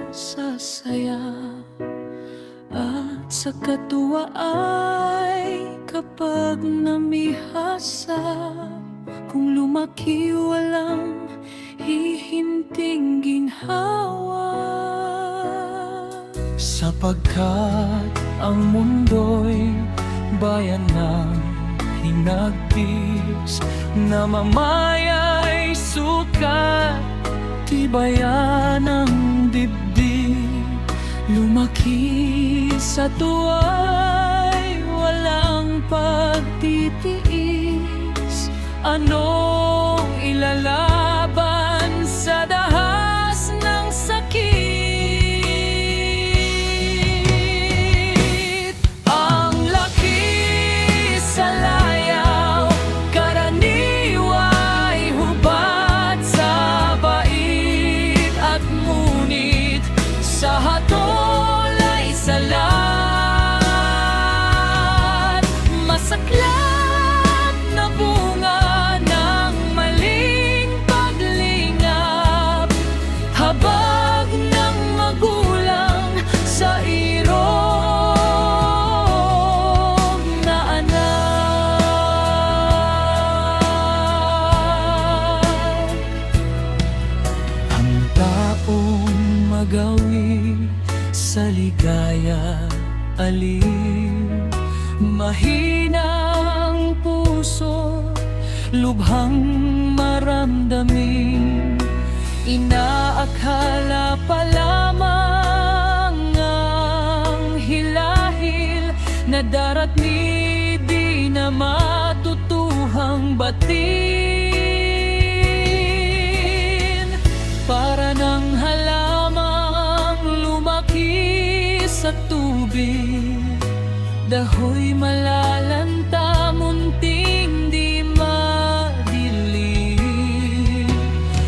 sa saya at sa katuwa ay kapag namihasa. Kung lumaki walang hihinting ginhawa, sapagkat ang mundo'y bayan ng hinagpis, na mamaya'y sukat, tibayan ng dibdib. Lumaki sa tuwa'y walang pagtitiis. Anong ilalaban sa dahas ng sakit? Ang laki sa layaw, karaniwa'y hubad sa bait at ngunit sa hatol ay salat. Masaklap na bunga ng maling paglingap, habag ng magulang sa irog na anak. Ang taong magawi sa ligaya alim, mahinang puso lubhang maramdamin. Inaakala pa lamang ang hilahil na daratni di na matutuhang batin. Para ng halamang lumaki sa tubig, dahoy malalanta, munting di madilim.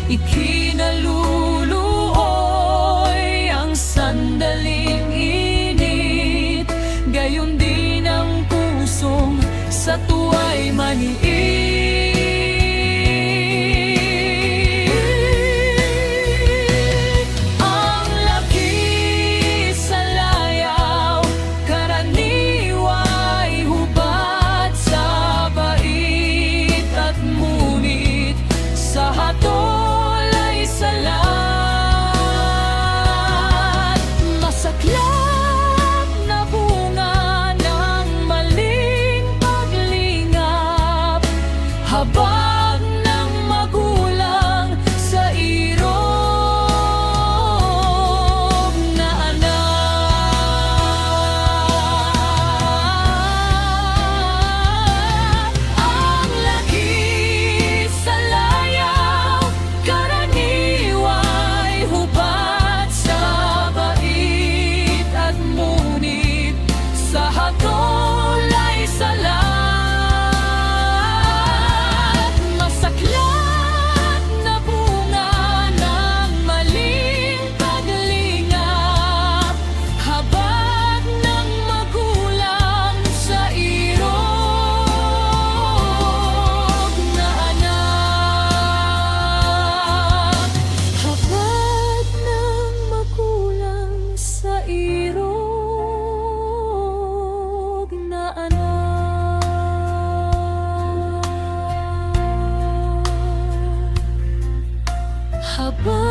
Ikinaluluoy ang sandaling init, gayon din ang pusong sa tuwa'y maniit. Ang laki sa layaw, karaniwa'y hubad sa bait at ngunit sa hatol ay salat. Masaklap na bunga ng maling paglingap, habag ng magulang sa irog na anak. Ang laki sa layaw, karaniwa'y hubad sa bait at ngunit sa hatol ay salat. Masaklap na bunga ng maling paglingap, habag ng magulang sa irog na anak. Habag ng magulang sa irog na anak. Habag